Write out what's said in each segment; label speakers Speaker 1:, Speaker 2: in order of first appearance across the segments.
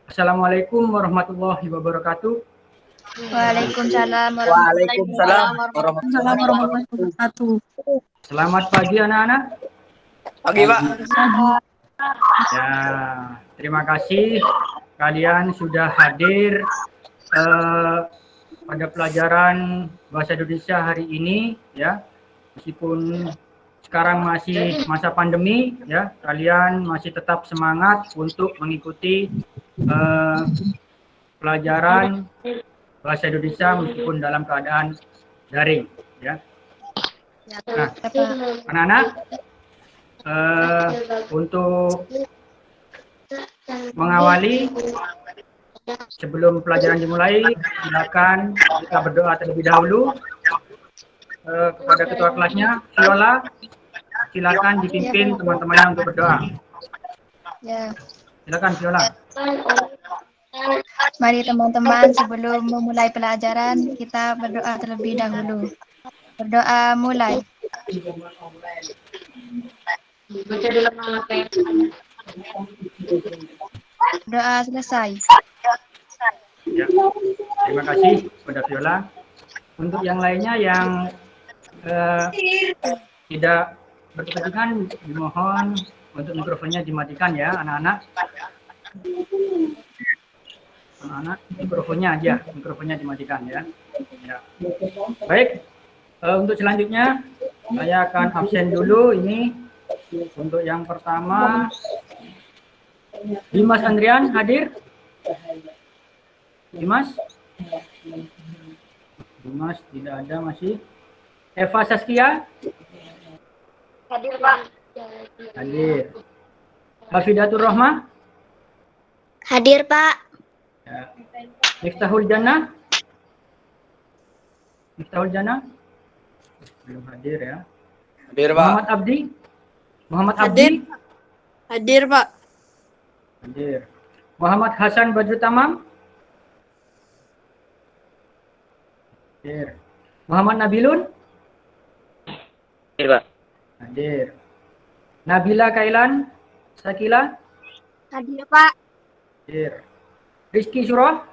Speaker 1: Assalamualaikum warahmatullahi wabarakatuh.
Speaker 2: Waalaikumsalam
Speaker 3: warahmatullahi wabarakatuh.
Speaker 1: Selamat pagi anak-anak.
Speaker 4: Pagi, Pak.
Speaker 1: Ya, terima kasih kalian sudah hadir pada pelajaran Bahasa Indonesia hari ini ya. Meskipun sekarang masih masa pandemi ya, kalian masih tetap semangat untuk mengikuti pelajaran Bahasa Indonesia meskipun dalam keadaan daring ya. Nah, anak-anak, untuk mengawali sebelum pelajaran dimulai, silakan kita berdoa terlebih dahulu kepada ketua kelasnya, Viola. Silakan dipimpin teman-temannya untuk berdoa.
Speaker 2: Ya.
Speaker 1: Silakan Viola.
Speaker 2: Mari teman-teman, sebelum memulai pelajaran kita berdoa terlebih dahulu. Berdoa mulai. Doa selesai.
Speaker 1: Ya. Terima kasih kepada Viola. Untuk yang lainnya yang tidak berkepentingan, dimohon untuk mikrofonnya dimatikan ya, anak-anak. Anak-anak, mikrofonnya dimatikan ya. Ya. Baik, untuk selanjutnya saya akan absen dulu ini. Untuk yang pertama, Dimas Andrian hadir? Dimas tidak ada masih. Eva Saskia?
Speaker 5: Hadir, Pak.
Speaker 1: Hadir. Hafidatur Rahma?
Speaker 5: Hadir, Pak.
Speaker 1: Ya. Miftahul Jannah? Belum hadir ya.
Speaker 4: Hadir, Pak.
Speaker 1: Muhammad Abdi?
Speaker 3: Hadir, Pak.
Speaker 1: Hadir. Muhammad Hasan Badrut Tamam? Hadir. Muhammad Nabilun?
Speaker 4: Hadir, Pak.
Speaker 1: Hadir. Nabila Kailan Sakila?
Speaker 5: Hadir, Pak.
Speaker 1: Hadir. Rizky Surah?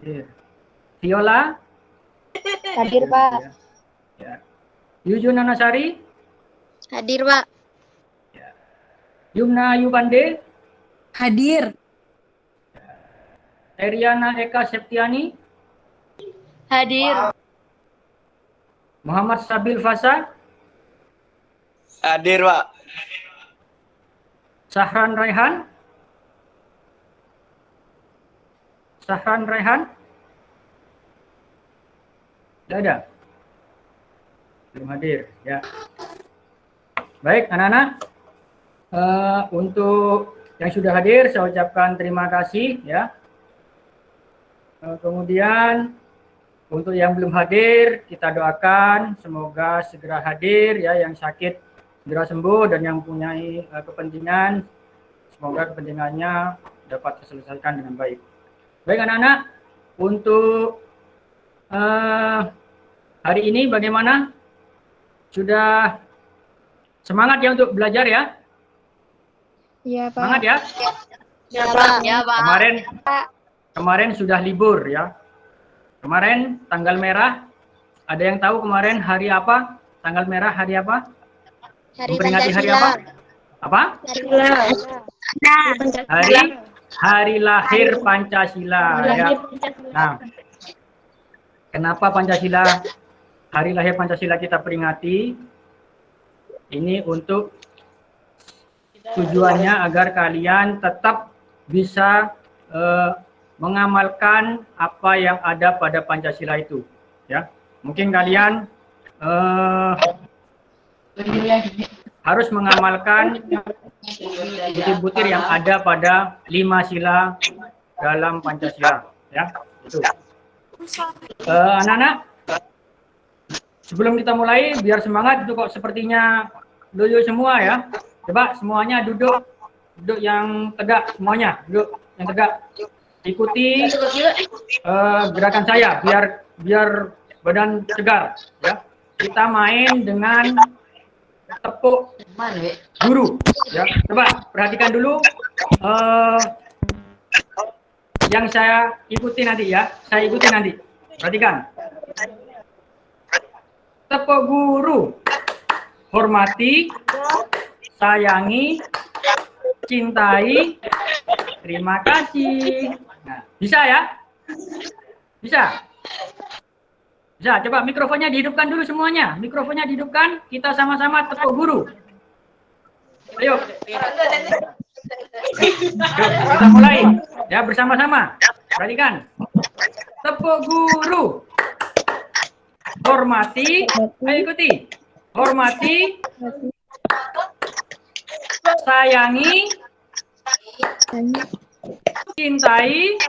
Speaker 1: Hadir. Viola?
Speaker 2: Hadir, Pak.
Speaker 1: Ya. Yujuna Nasari?
Speaker 5: Hadir, Pak.
Speaker 1: Ya. Yumna Yupande?
Speaker 3: Hadir.
Speaker 1: Eriana Eka Septiani?
Speaker 5: Hadir.
Speaker 1: Muhammad Sabil Fasa?
Speaker 4: Hadir, Pak.
Speaker 1: Sahran Raihan? Tidak ada? Belum hadir, ya. Baik, anak-anak. Untuk yang sudah hadir, saya ucapkan terima kasih, ya. Kemudian, untuk yang belum hadir, kita doakan semoga segera hadir, ya. Yang sakit segera sembuh dan yang mempunyai kepentingan, semoga kepentingannya dapat diselesaikan dengan baik. Baik anak-anak, untuk hari ini bagaimana? Sudah semangat ya untuk belajar ya?
Speaker 2: Iya, Pak.
Speaker 1: Semangat ya?
Speaker 5: Ya, Pak. Ya, Pak.
Speaker 1: Kemarin sudah libur ya. Kemarin tanggal merah, ada yang tahu kemarin hari apa? Tanggal merah hari apa? Memperingati hari apa? Apa? Hari lahir Pancasila ya. Nah, kenapa Pancasila? Hari lahir Pancasila kita peringati ini untuk tujuannya agar kalian tetap bisa mengamalkan apa yang ada pada Pancasila itu ya. Mungkin kalian harus mengamalkan butir-butir yang ada pada 5 sila dalam Pancasila ya. Itu. Anak-anak, sebelum kita mulai biar semangat, itu kok sepertinya loyo semua ya. Coba semuanya duduk yang tegak, semuanya duduk yang tegak. Ikuti gerakan saya biar badan segar ya. Kita main dengan tepuk guru. Ya, coba perhatikan dulu yang saya ikuti nanti ya. Saya ikuti nanti. Perhatikan. Tepuk guru. Hormati, sayangi, cintai, terima kasih. Nah, bisa ya? Bisa? Bisa, coba mikrofonnya dihidupkan dulu semuanya. Mikrofonnya dihidupkan, kita sama-sama tepuk guru. Ayo. Yuk, kita mulai. Ya, bersama-sama. Perhatikan. Tepuk guru. Hormati, ayo ikuti. Hormati, sayangi, cintai,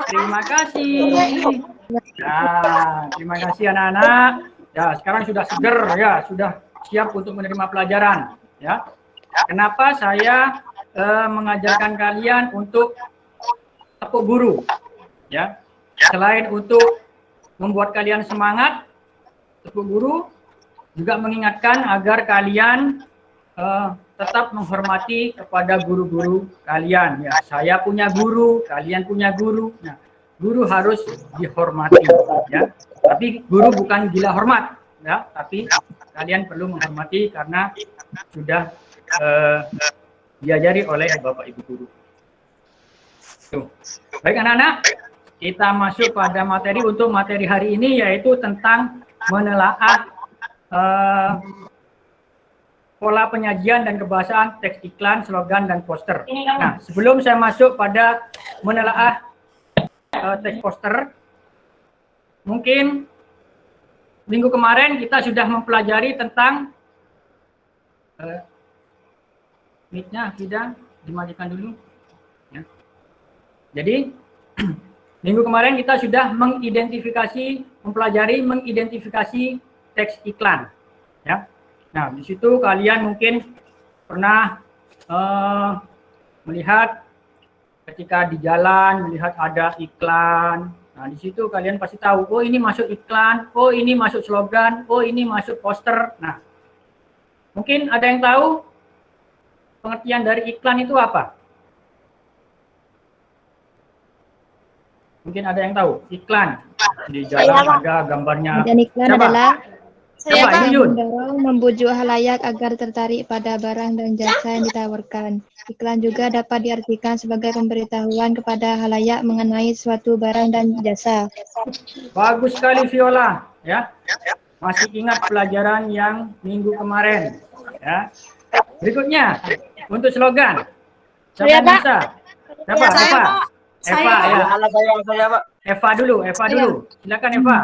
Speaker 1: terima kasih. Ya, terima kasih anak-anak. Ya, sekarang sudah seger ya, sudah siap untuk menerima pelajaran. Ya, kenapa saya mengajarkan kalian untuk tepuk guru? Ya, selain untuk membuat kalian semangat, tepuk guru juga mengingatkan agar kalian tetap menghormati kepada guru-guru kalian. Ya, saya punya guru, kalian punya guru. Nah, guru harus dihormati. Ya, tapi guru bukan gila hormat. Ya, tapi kalian perlu menghormati karena sudah diajari oleh Bapak Ibu guru. Tuh. Baik anak-anak, kita masuk pada materi untuk materi hari ini yaitu tentang menelaah pola penyajian dan kebahasaan teks iklan, slogan, dan poster. Nah, sebelum saya masuk pada menelaah teks poster, mungkin minggu kemarin kita sudah mempelajari tentang mic-nya, Fida, dimajukan dulu. Ya. Jadi, minggu kemarin kita sudah mempelajari mengidentifikasi teks iklan. Ya. Nah, di situ kalian mungkin pernah melihat ketika di jalan melihat ada iklan. Nah, di situ kalian pasti tahu, oh ini masuk iklan, oh ini masuk slogan, oh ini masuk poster. Nah, mungkin ada yang tahu pengertian dari iklan itu apa? Mungkin ada yang tahu iklan di jalan ada gambarnya.
Speaker 2: Dan iklan
Speaker 1: Siapa?
Speaker 2: adalah
Speaker 1: Siapa? Yuyun.
Speaker 2: mendorong, membujuk halayak agar tertarik pada barang dan jasa yang ditawarkan. Iklan juga dapat diartikan sebagai pemberitahuan kepada halayak mengenai suatu barang dan jasa.
Speaker 1: Bagus sekali Viola, ya. Masih ingat pelajaran yang minggu kemarin, ya. Berikutnya untuk slogan. Siapa yang bisa? Siapa?
Speaker 3: Saya,
Speaker 1: Eva.
Speaker 3: Pak.
Speaker 1: Eva,
Speaker 3: Saya,
Speaker 1: ya.
Speaker 4: Saya, Pak.
Speaker 1: Eva dulu. Silakan Eva.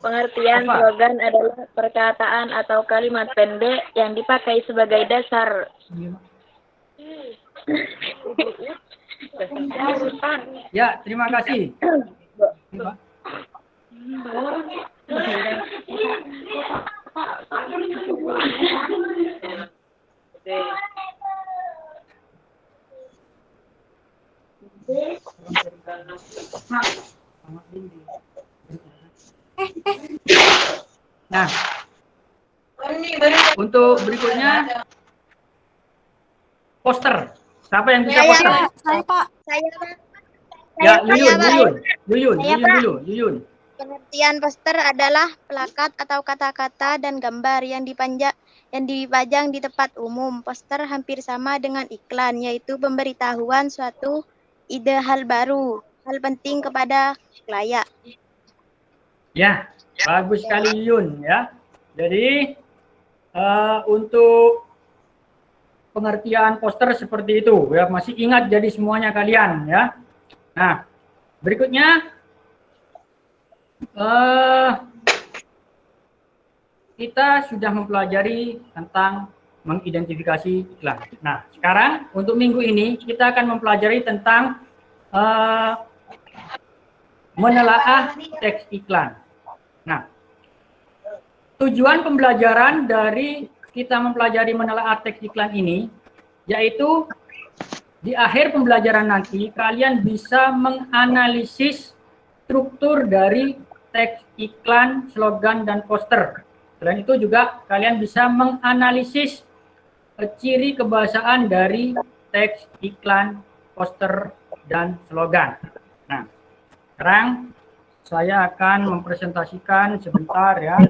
Speaker 5: Pengertian
Speaker 1: Apa?
Speaker 5: slogan adalah perkataan atau kalimat pendek yang dipakai sebagai dasar.
Speaker 1: Ya, terima kasih. Eva. Nah, untuk berikutnya poster. Siapa yang bisa poster?
Speaker 3: saya Pak.
Speaker 1: Ya, Yuyun.
Speaker 5: Pengertian poster adalah plakat atau kata-kata dan gambar yang dipajang di tempat umum. Poster hampir sama dengan iklan, yaitu pemberitahuan suatu ide hal baru, hal penting kepada khalayak.
Speaker 1: Ya, bagus sekali Yuyun ya. Jadi untuk pengertian poster seperti itu ya, masih ingat jadi semuanya kalian ya. Nah, berikutnya kita sudah mempelajari tentang mengidentifikasi iklan. Nah, sekarang untuk minggu ini kita akan mempelajari tentang menelaah teks iklan. Nah, tujuan pembelajaran dari kita mempelajari menelaah teks iklan ini yaitu di akhir pembelajaran nanti kalian bisa menganalisis struktur dari teks iklan, slogan, dan poster. Selain itu juga kalian bisa menganalisis ciri kebahasaan dari teks, iklan, poster, dan slogan. Nah, sekarang saya akan mempresentasikan sebentar ya.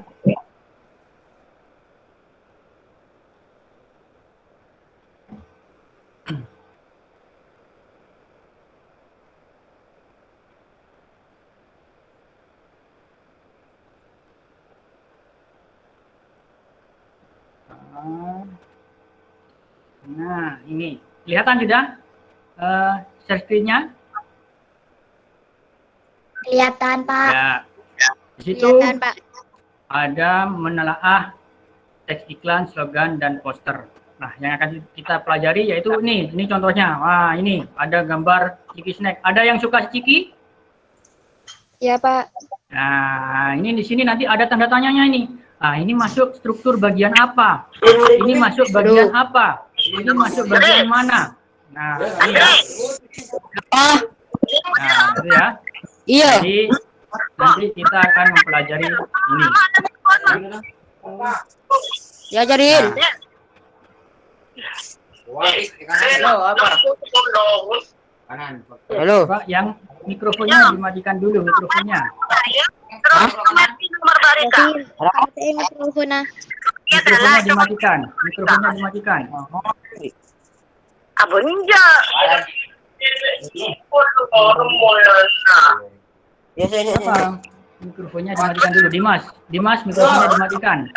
Speaker 1: Nah, ini kelihatan tidak share screen-nya?
Speaker 5: Kelihatan, Pak.
Speaker 1: Ya. Di situ
Speaker 5: Kelihatan, Pak.
Speaker 1: ada menelaah teks iklan, slogan, dan poster. Nah, yang akan kita pelajari yaitu ini contohnya. Wah, ini ada gambar Ciki Snack. Ada yang suka Ciki?
Speaker 2: Ya, Pak.
Speaker 1: Nah, ini di sini nanti ada tanda tanyanya ini. Nah, ini masuk struktur bagian apa? Ini masuk bagian apa? Ini masuk bagian mana? Nah, ini ya. Nah, itu ya.
Speaker 3: Iya.
Speaker 1: Jadi nanti kita akan mempelajari ini.
Speaker 3: Ya, Jarin.
Speaker 1: Nah,
Speaker 4: Halo, apa?
Speaker 3: Halo.
Speaker 1: Pak, yang mikrofonnya dimatikan dulu mikrofonnya.
Speaker 5: Berarti mikrofonnya.
Speaker 1: Mikrofonnya dimatikan. Mikrofonnya dimatikan. Apa? Mikrofonnya dimatikan dulu, Dimas. Dimas, mikrofonnya dimatikan.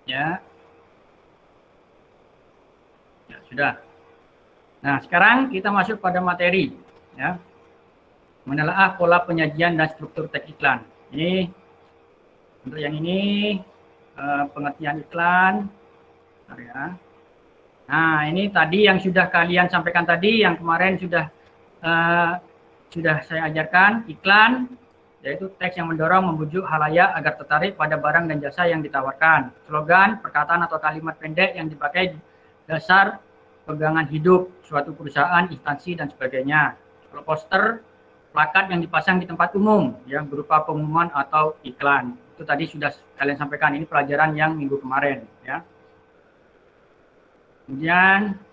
Speaker 1: Ya. Ya, sudah. Nah, sekarang kita masuk pada materi, ya. Menelaah pola penyajian dan struktur teks iklan. Ini untuk yang ini pengertian iklan. Bentar ya. Nah, ini tadi yang sudah kalian sampaikan tadi, yang kemarin sudah saya ajarkan, iklan yaitu teks yang mendorong, membujuk halayak agar tertarik pada barang dan jasa yang ditawarkan. Slogan, perkataan atau kalimat pendek yang dipakai dasar pegangan hidup suatu perusahaan, instansi, dan sebagainya. Kalau poster, plakat yang dipasang di tempat umum, yang berupa pengumuman atau iklan. Itu tadi sudah kalian sampaikan, ini pelajaran yang minggu kemarin. Ya. Kemudian,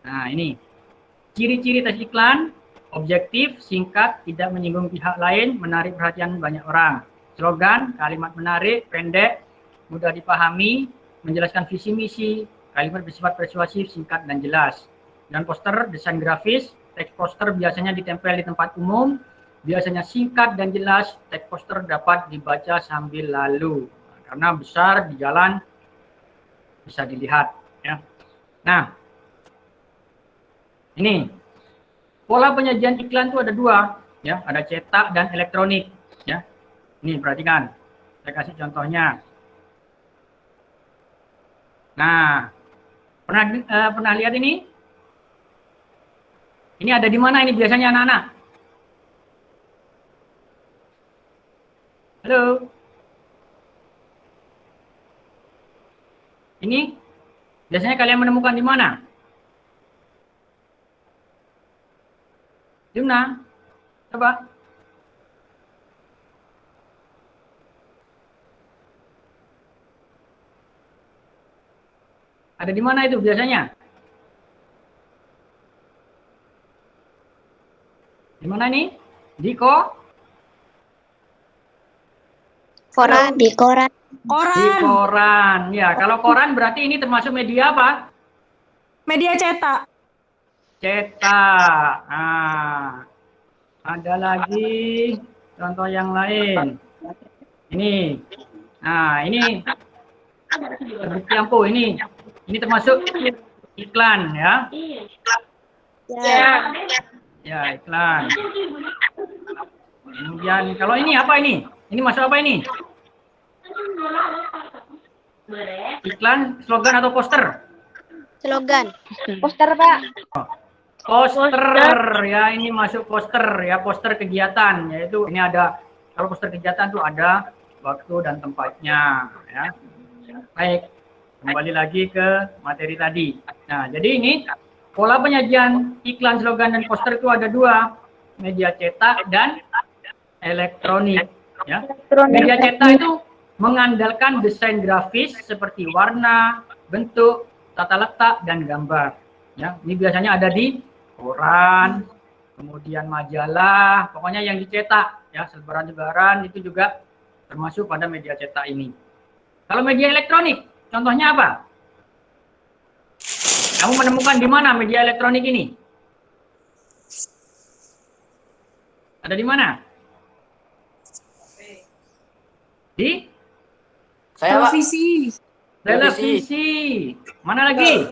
Speaker 1: nah ini ciri-ciri teks iklan: objektif, singkat, tidak menyinggung pihak lain, menarik perhatian banyak orang. Slogan, kalimat menarik, pendek, mudah dipahami, menjelaskan visi misi, kalimat bersifat persuasif, singkat dan jelas. Dan poster, desain grafis, teks poster biasanya ditempel di tempat umum, biasanya singkat dan jelas. Teks poster dapat dibaca sambil lalu, karena besar di jalan bisa dilihat. Ya. Nah, ini pola penyajian iklan itu ada dua, ya, ada cetak dan elektronik, ya. Ini perhatikan, saya kasih contohnya. Nah, pernah lihat ini? Ini ada di mana ini biasanya anak-anak? Halo? Ini biasanya kalian menemukan di mana? Jumna, coba. Ada di mana itu biasanya? Di mana ini? Di
Speaker 5: Koran. Di koran.
Speaker 1: Di koran. Ya, kalau koran berarti ini termasuk media apa?
Speaker 3: Media cetak.
Speaker 1: Cetak. Nah, ada lagi contoh yang lain. Ini. Nah, ini terbukti ampuh ini. Ini termasuk iklan, ya.
Speaker 5: Ya.
Speaker 1: Ya, iklan. Kemudian kalau ini apa ini? Ini masuk apa ini? Iklan, slogan atau poster?
Speaker 5: Slogan.
Speaker 2: Poster, Pak.
Speaker 1: Poster ya, ini masuk poster ya, poster kegiatan, yaitu ini ada, kalau poster kegiatan tuh ada waktu dan tempatnya ya. Baik, kembali lagi ke materi tadi. Nah, jadi ini pola penyajian iklan, slogan, dan poster itu ada dua, media cetak dan elektronik ya. Media cetak itu mengandalkan desain grafis seperti warna, bentuk, tata letak, dan gambar ya. Ini biasanya ada di koran, kemudian majalah, pokoknya yang dicetak ya, selebaran-selebaran itu juga termasuk pada media cetak ini. Kalau media elektronik, contohnya apa? Kamu menemukan di mana media elektronik ini? Ada di mana? Di
Speaker 3: Televisi.
Speaker 1: televisi. Mana lagi?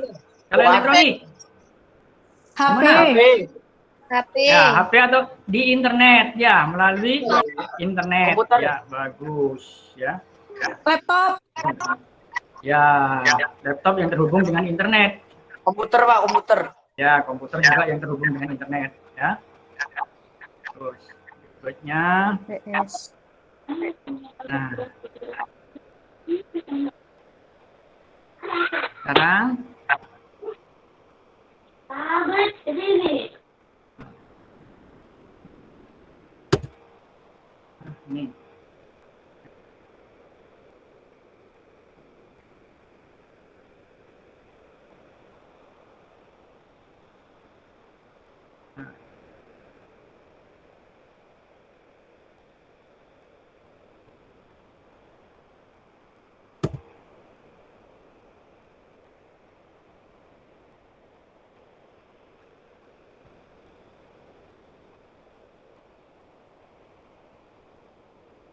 Speaker 1: Kalau elektronik?
Speaker 3: HP.
Speaker 5: HP.
Speaker 1: Ya, HP atau di internet ya, melalui internet.
Speaker 4: Komputer.
Speaker 1: Ya, bagus ya.
Speaker 3: Laptop.
Speaker 1: Ya, laptop yang terhubung dengan internet.
Speaker 4: Komputer, Pak, komputer.
Speaker 1: Ya, komputer juga yang terhubung dengan internet ya. Terus berikutnya. Nah. Sekarang ini.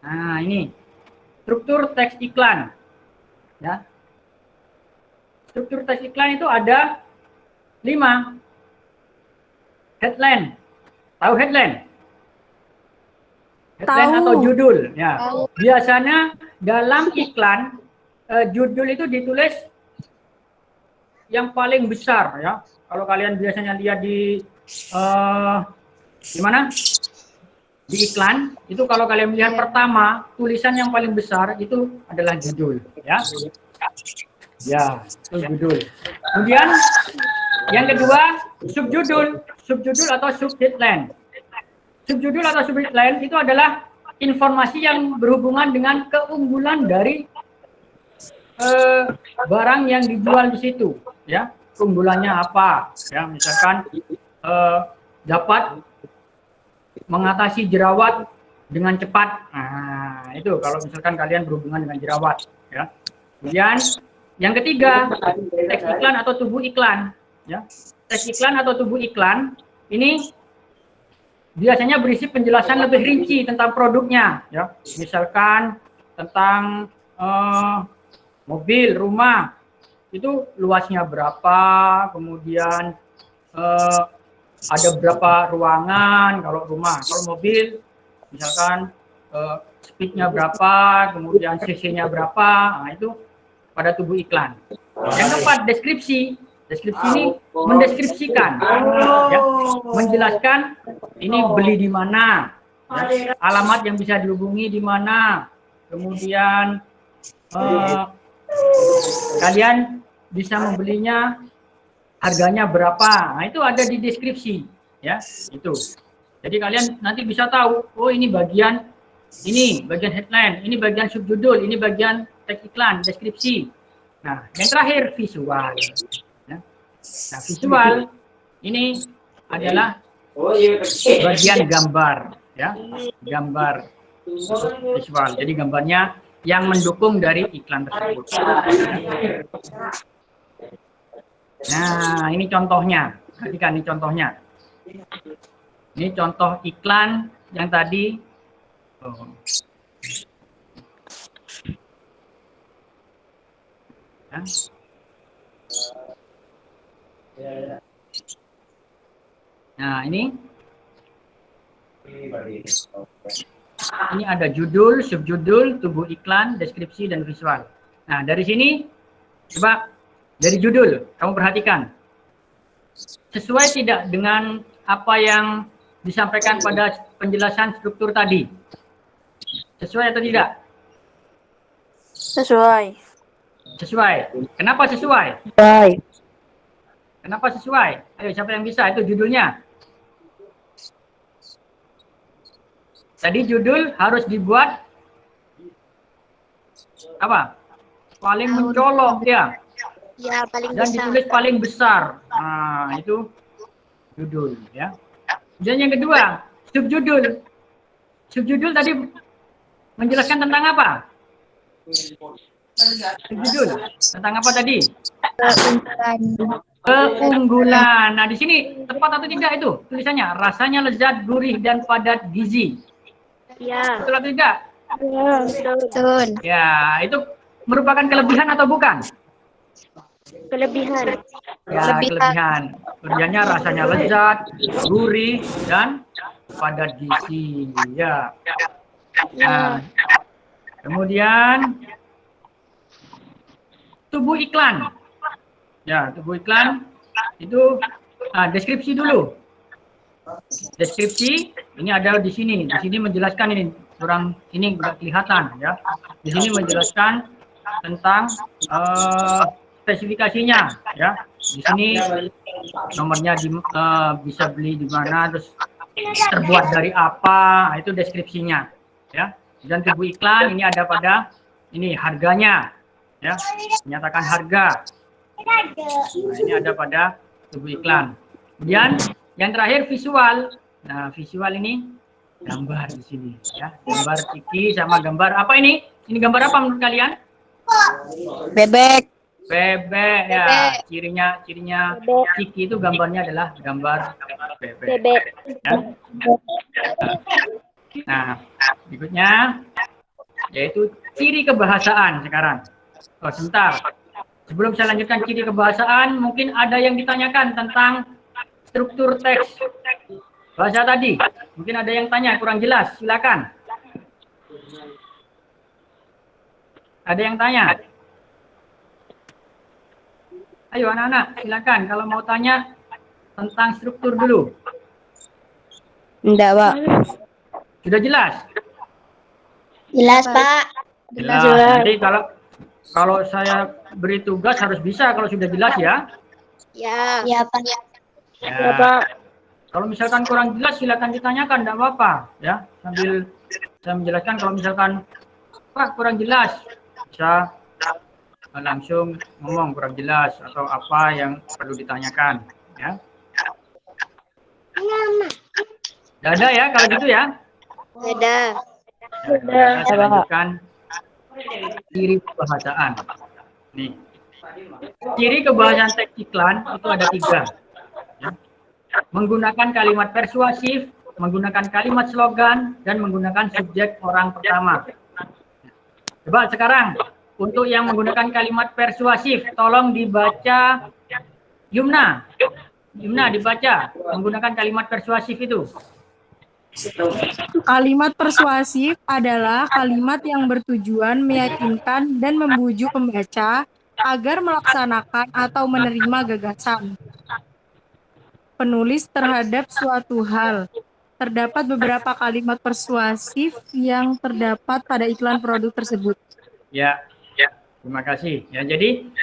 Speaker 1: Nah, ini struktur teks iklan. Ya. Struktur teks iklan itu ada 5. Headline. Tahu headline? Headline
Speaker 3: Tahu.
Speaker 1: atau judul. Ya.
Speaker 5: Tahu.
Speaker 1: Biasanya dalam iklan judul itu ditulis yang paling besar ya. Kalau kalian biasanya lihat di mana? Di iklan itu kalau kalian melihat pertama tulisan yang paling besar itu adalah judul ya. Ya, itu judul. Kemudian yang kedua subjudul, subjudul atau subheadline. Subjudul atau subheadline itu adalah informasi yang berhubungan dengan keunggulan dari barang yang dijual di situ ya. Keunggulannya apa ya, misalkan dapat mengatasi jerawat dengan cepat. Nah, itu kalau misalkan kalian berhubungan dengan jerawat ya. Kemudian yang ketiga, teks iklan atau tubuh iklan ya. Teks iklan atau tubuh iklan ini biasanya berisi penjelasan lebih rinci tentang produknya ya. Misalkan tentang mobil, rumah, itu luasnya berapa, kemudian ada berapa ruangan kalau rumah. Kalau mobil misalkan speednya berapa, kemudian cc-nya berapa. Nah, itu pada tubuh iklan. Yang keempat, deskripsi. Deskripsi ini mendeskripsikan ya, menjelaskan ini beli di mana ya, alamat yang bisa dihubungi di mana, kemudian kalian bisa membelinya harganya berapa. Nah, itu ada di deskripsi ya, itu. Jadi kalian nanti bisa tahu, oh ini bagian headline, ini bagian subjudul, ini bagian teks iklan, deskripsi. Nah, yang terakhir visual. Ya. Nah, visual ini adalah bagian gambar ya, gambar visual. Jadi gambarnya yang mendukung dari iklan tersebut. Nah, ini contohnya. Perhatikan, ini contohnya. Ini contoh iklan yang tadi. Nah, ini. ini ada judul, subjudul, tubuh iklan, deskripsi, dan visual. Nah, dari sini, coba dari judul, kamu perhatikan. Sesuai tidak dengan apa yang disampaikan pada penjelasan struktur tadi? Sesuai atau tidak?
Speaker 6: Sesuai.
Speaker 1: Sesuai. Kenapa sesuai?
Speaker 6: Sesuai.
Speaker 1: Kenapa sesuai? Ayo, siapa yang bisa? Itu judulnya. Tadi judul harus dibuat apa? Paling mencolok ya.
Speaker 5: Ya, paling
Speaker 1: Dan
Speaker 5: besar.
Speaker 1: ditulis paling besar. Nah, itu judul ya. Dan yang kedua, subjudul. Subjudul tadi menjelaskan tentang apa? Subjudul tentang apa tadi? Keunggulan. Nah, di sini tepat atau tidak itu tulisannya? Rasanya lezat, gurih, dan padat gizi.
Speaker 5: Ya,
Speaker 1: Betul atau tidak?
Speaker 5: betul.
Speaker 1: Ya, itu merupakan kelebihan atau bukan?
Speaker 5: Kelebihan.
Speaker 1: Ya, kelebihan. Kelebihannya rasanya lezat, gurih, dan padat gizi. Ya. Nah, kemudian tubuh iklan. Ya, tubuh iklan itu deskripsi dulu. Deskripsi ini ada di sini. Di sini menjelaskan ini kurang ini nggak kelihatan ya. Di sini menjelaskan tentang spesifikasinya ya. Di sini nomornya bisa beli di mana, terus terbuat dari apa, itu deskripsinya ya. Dan tubuh iklan ini ada pada ini harganya ya, menyatakan harga. Nah, ini ada pada tubuh iklan. Kemudian yang terakhir visual. Nah, visual ini gambar di sini ya. Gambar ciki sama gambar apa ini? Ini gambar apa menurut kalian?
Speaker 6: Bebek.
Speaker 1: Bebek ya. Cirinya ciki itu gambarnya adalah gambar bebek. Ya. Nah, berikutnya yaitu ciri kebahasaan sekarang. Oh, sebentar. Sebelum saya lanjutkan ciri kebahasaan, mungkin ada yang ditanyakan tentang struktur teks bahasa tadi. Mungkin ada yang tanya kurang jelas, silakan. Ada yang tanya? Ayo anak-anak, silakan kalau mau tanya tentang struktur dulu.
Speaker 6: Enggak, Pak.
Speaker 1: Sudah jelas?
Speaker 5: Jelas, Pak.
Speaker 1: Jelas. Nanti kalau saya beri tugas harus bisa kalau sudah jelas ya.
Speaker 5: Ya, ya, Pak.
Speaker 1: Ya, kalau misalkan kurang jelas silakan ditanyakan, tidak apa-apa ya. Sambil saya menjelaskan kalau misalkan Pak kurang jelas bisa langsung ngomong kurang jelas atau apa yang perlu ditanyakan ya. Tidak ada ya kalau gitu ya.
Speaker 5: Ada.
Speaker 1: Saya lanjutkan ciri kebahasaan. Nih, ciri kebahasaan teks iklan itu ada 3. Ya. Menggunakan kalimat persuasif, menggunakan kalimat slogan, dan menggunakan subjek orang pertama. Coba sekarang untuk yang menggunakan kalimat persuasif, tolong dibaca Yumna. Yumna dibaca menggunakan kalimat persuasif itu.
Speaker 3: Kalimat persuasif adalah kalimat yang bertujuan meyakinkan dan membujuk pembaca agar melaksanakan atau menerima gagasan penulis terhadap suatu hal. Terdapat beberapa kalimat persuasif yang terdapat pada iklan produk tersebut.
Speaker 1: Ya, terima kasih. Ya, jadi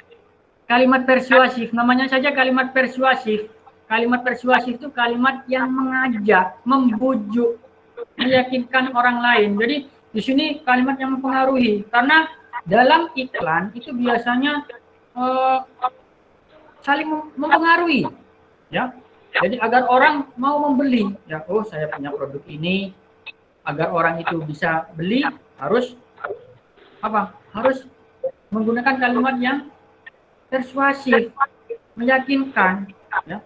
Speaker 1: kalimat persuasif, namanya saja kalimat persuasif. Kalimat persuasif itu kalimat yang mengajak, membujuk, meyakinkan orang lain. Jadi di sini kalimat yang mempengaruhi. Karena dalam iklan itu biasanya saling mempengaruhi, ya. Jadi agar orang mau membeli, ya, oh saya punya produk ini, agar orang itu bisa beli harus apa? Harus menggunakan kalimat yang persuasif, meyakinkan, ya.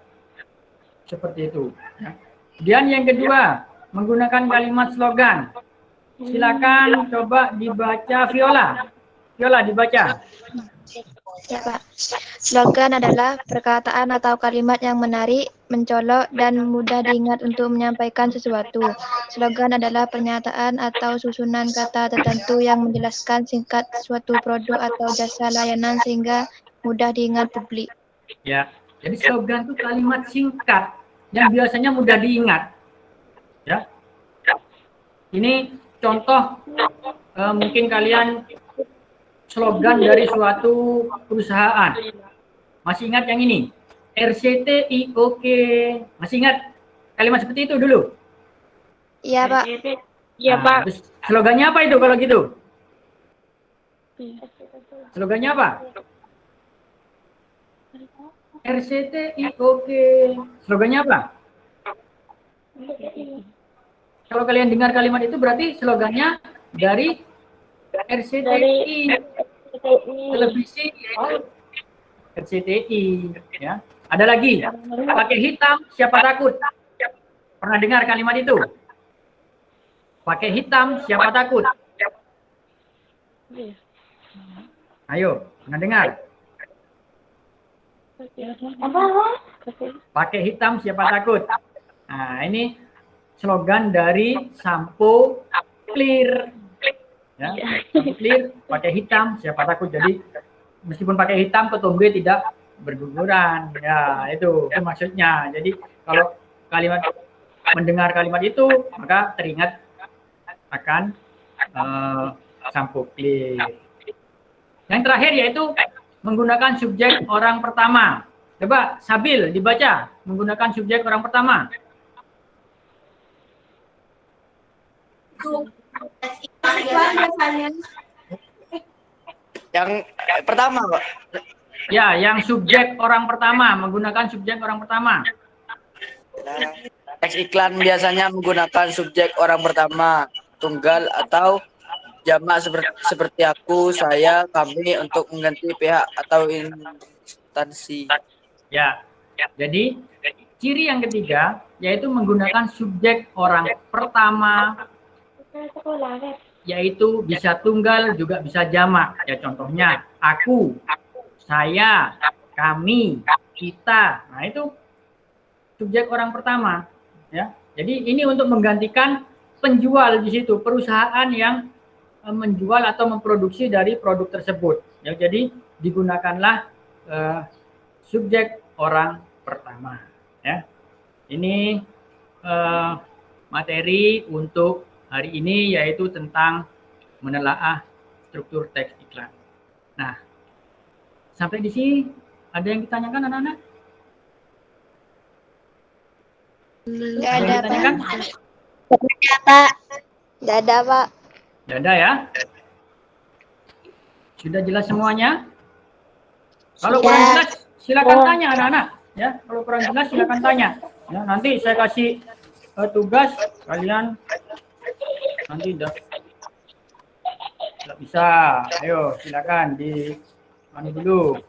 Speaker 1: Seperti itu. Ya. Kemudian yang kedua, menggunakan kalimat slogan. Silakan coba dibaca Viola. Yola dibaca.
Speaker 2: Ya, Pak. Slogan adalah perkataan atau kalimat yang menarik, mencolok, dan mudah diingat untuk menyampaikan sesuatu. Slogan adalah pernyataan atau susunan kata tertentu yang menjelaskan singkat suatu produk atau jasa layanan sehingga mudah diingat publik.
Speaker 1: Ya, jadi slogan itu kalimat singkat yang biasanya mudah diingat. Ya, ini contoh mungkin kalian slogan dari suatu perusahaan. Masih ingat yang ini? RCTIOK. Masih ingat kalimat seperti itu dulu?
Speaker 2: Iya, Pak.
Speaker 5: Iya, Pak.
Speaker 1: Terus slogannya apa itu kalau gitu? Slogannya apa? RCTIOK. Slogannya apa? Kalau kalian dengar kalimat itu berarti slogannya dari RCTI, televisi yaitu RCTI. Ya. Ada lagi, pakai hitam siapa takut? Pernah dengar kalimat itu? Pakai hitam siapa takut? Ayo, pernah dengar? Pakai hitam siapa takut? Nah, ini slogan dari Sampo Clear. Ya, Sampo Clear pakai hitam siapa takut. Jadi meskipun pakai hitam ketombe tidak berguguran. Ya, itu maksudnya. Jadi kalau kalimat mendengar kalimat itu maka teringat akan Sampo Clear. Yang terakhir yaitu menggunakan subjek orang pertama. Coba Sabil dibaca menggunakan subjek orang pertama.
Speaker 4: Yang pertama, Pak.
Speaker 1: Ya, yang subjek orang pertama, menggunakan subjek orang pertama.
Speaker 4: Teks iklan biasanya menggunakan subjek orang pertama, tunggal atau jamak seperti aku, saya, kami untuk mengganti pihak atau instansi.
Speaker 1: Ya, jadi ciri yang ketiga yaitu menggunakan subjek orang pertama, yaitu bisa tunggal juga bisa jamak. Ya contohnya aku, saya, kami, kita. Nah itu subjek orang pertama. Ya, jadi ini untuk menggantikan penjual di situ, perusahaan yang menjual atau memproduksi dari produk tersebut. Ya, jadi digunakanlah subjek orang pertama. Ya, ini materi untuk hari ini yaitu tentang menelaah struktur teks iklan. Nah, sampai di sini ada yang ditanyakan anak-anak?
Speaker 2: Nggak
Speaker 1: Ada
Speaker 2: ada,
Speaker 1: yang ditanyakan?
Speaker 2: Pak. Nggak ada, Pak.
Speaker 1: Tidak ada ya? Sudah jelas semuanya? Kalau kurang jelas silakan tanya anak-anak. Ya, kalau kurang jelas silakan tanya. Ya, nanti saya kasih tugas kalian nanti tidak bisa. Ayo silakan di mana dulu.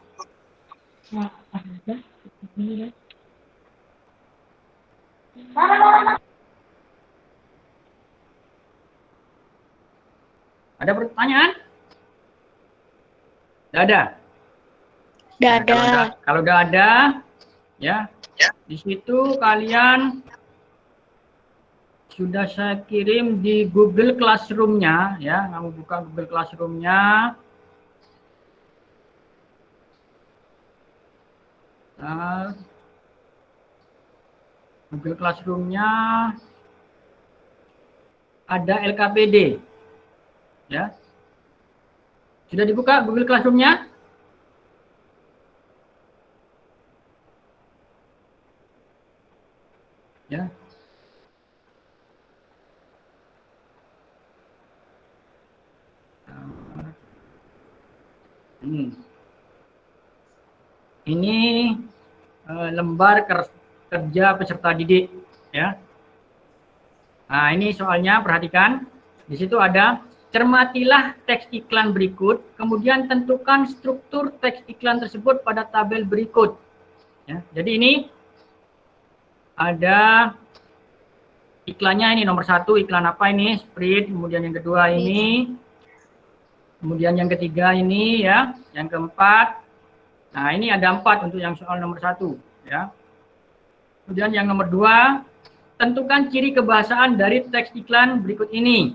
Speaker 1: Ada pertanyaan? Tidak ada.
Speaker 2: Nggak
Speaker 1: Nah,
Speaker 2: ada.
Speaker 1: kalau udah ada, ya, di situ kalian sudah saya kirim di Google Classroom-nya, ya, kamu buka Google Classroom-nya. Google Classroom-nya ada LKPD, ya. Sudah dibuka Google Classroom-nya? Ya. Ini lembar kerja peserta didik, ya. Nah, ini soalnya perhatikan. Di situ ada cermatilah teks iklan berikut, kemudian tentukan struktur teks iklan tersebut pada tabel berikut. Ya, jadi ini ada iklannya, ini nomor 1 iklan apa ini? Sprint. Kemudian yang kedua ini Kemudian yang ketiga ini ya, yang keempat. Nah, ini ada 4 untuk yang soal nomor 1 ya. Kemudian yang nomor 2, tentukan ciri kebahasaan dari teks iklan berikut ini.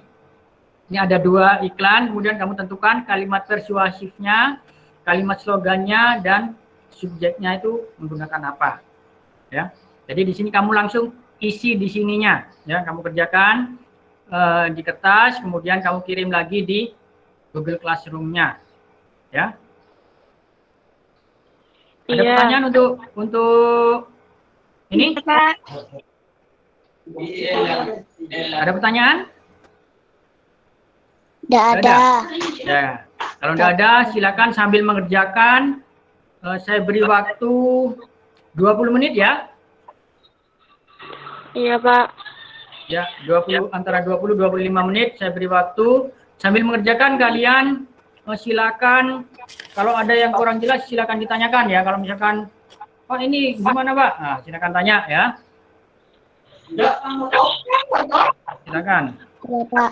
Speaker 1: Ini ada 2 iklan, kemudian kamu tentukan kalimat persuasifnya, kalimat slogannya, dan subjeknya itu menggunakan apa. Ya. Jadi di sini kamu langsung isi di sininya. Ya, kamu kerjakan di kertas, kemudian kamu kirim lagi di Google Classroom-nya. Ya. Ada pertanyaan untuk ini?
Speaker 5: Pak.
Speaker 1: Ada pertanyaan?
Speaker 5: Tidak ada.
Speaker 1: Ya. Kalau tidak ada, silakan sambil mengerjakan. Saya beri waktu 20 menit ya.
Speaker 5: Iya, Pak.
Speaker 1: Ya, antara 20-25 menit saya beri waktu. Sambil mengerjakan kalian silakan, kalau ada yang kurang jelas silakan ditanyakan ya. Kalau misalkan, oh ini gimana Pak? Nah, silakan tanya ya. Silakan.
Speaker 5: Iya, Pak.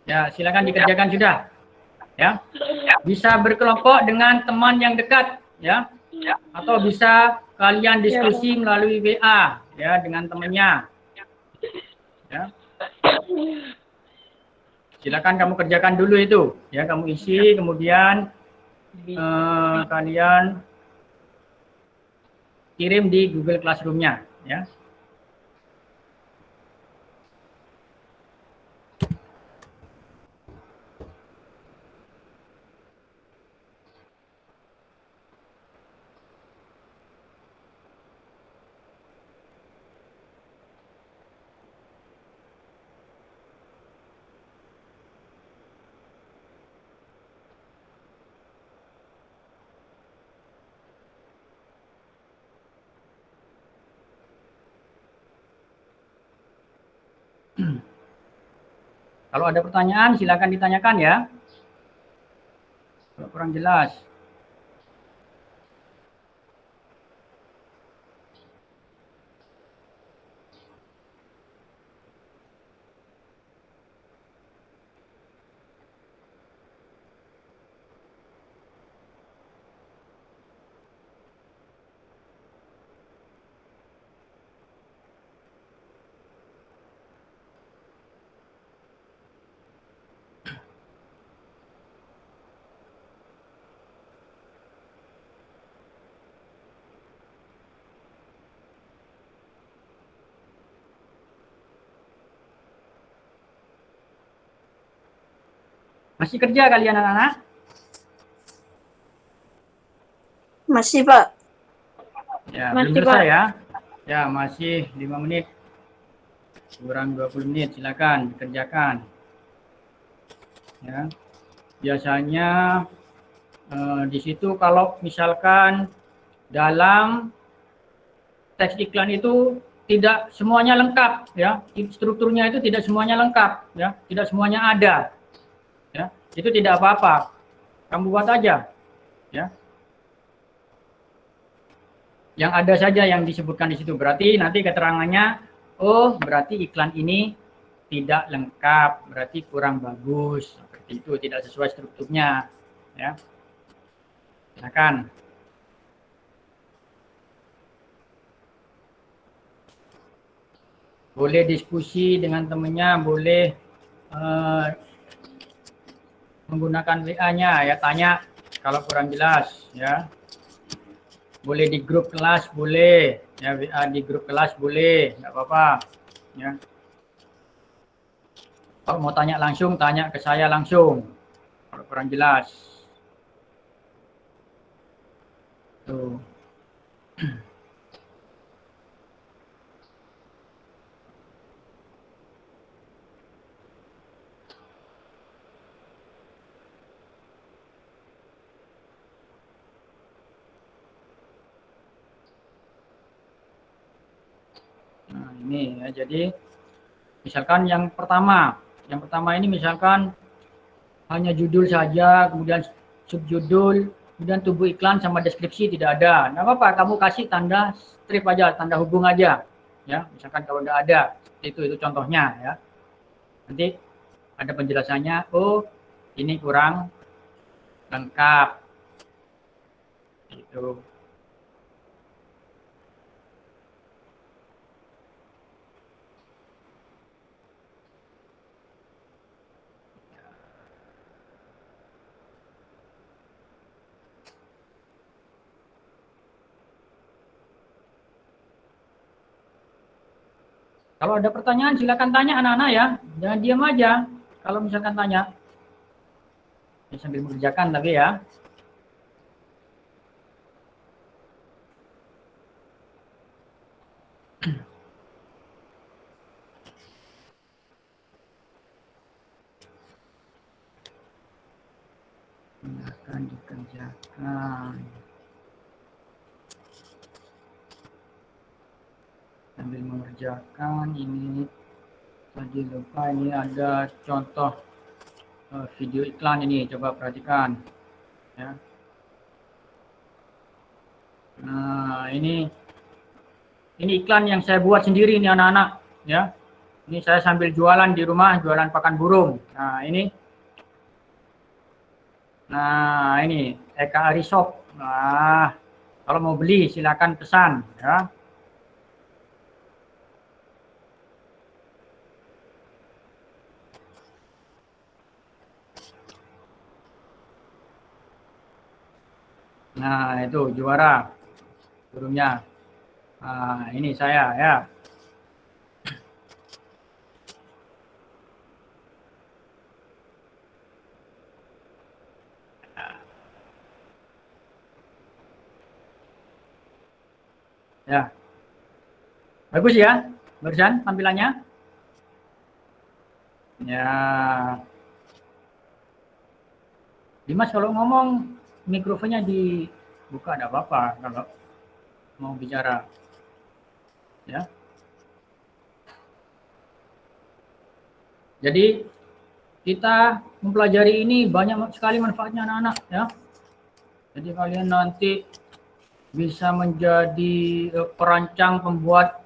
Speaker 1: Ya, silakan dikerjakan sudah. Ya. Bisa berkelompok dengan teman yang dekat ya. Atau bisa kalian diskusi melalui WA ya dengan temannya. Ya. Silakan kamu kerjakan dulu itu ya, kamu isi kemudian kalian kirim di Google Classroom-nya ya. Kalau ada pertanyaan silakan ditanyakan ya. Kalau kurang jelas. Masih kerja kalian anak-anak?
Speaker 6: Masih, Pak.
Speaker 1: Ya, belum selesai ya. Ya, masih 5 menit. Kurang 20 menit, silakan dikerjakan. Ya. Biasanya di situ kalau misalkan dalam teks iklan itu tidak semuanya lengkap ya. Strukturnya itu tidak semuanya lengkap ya, tidak semuanya ada. Ya, itu tidak apa-apa. Kamu buat aja ya. Yang ada saja yang disebutkan di situ. Berarti nanti keterangannya, oh berarti iklan ini tidak lengkap, berarti kurang bagus. Seperti itu, tidak sesuai strukturnya. Ya. Silakan. Boleh diskusi dengan temannya, boleh menggunakan WA-nya ya, tanya kalau kurang jelas ya. Boleh di grup kelas, boleh ya, WA di grup kelas boleh, nggak apa-apa ya. Kalau mau tanya langsung, tanya ke saya langsung kalau kurang jelas tuh. Nah, ini ya, jadi misalkan yang pertama ini misalkan hanya judul saja, kemudian subjudul, kemudian tubuh iklan sama deskripsi tidak ada. Nggak apa-apa, kamu kasih tanda strip aja, tanda hubung aja. Ya, misalkan kalau nggak ada, itu contohnya ya. Nanti ada penjelasannya. Oh, ini kurang lengkap. Itu. Kalau ada pertanyaan silakan tanya anak-anak ya. Jangan diam aja. Kalau misalkan tanya. Ya, sambil mengerjakan tapi ya. Silakan dikerjakan. Sambil mengerjakan ini tadi lupa ini ada contoh video iklan ini, coba perhatikan ya. Nah ini iklan yang saya buat sendiri ini anak-anak ya. Ini saya sambil jualan di rumah, jualan pakan burung. Nah ini Eka Arisop. Nah kalau mau beli silakan pesan ya. Nah, itu juara burungnya. Nah, ini saya ya. Ya. Bagus ya, barusan tampilannya. Ya. Dimas kalau ngomong mikrofonnya dibuka ada apa-apa kalau mau bicara ya. Jadi kita mempelajari ini banyak sekali manfaatnya anak-anak ya. Jadi kalian nanti bisa menjadi perancang pembuat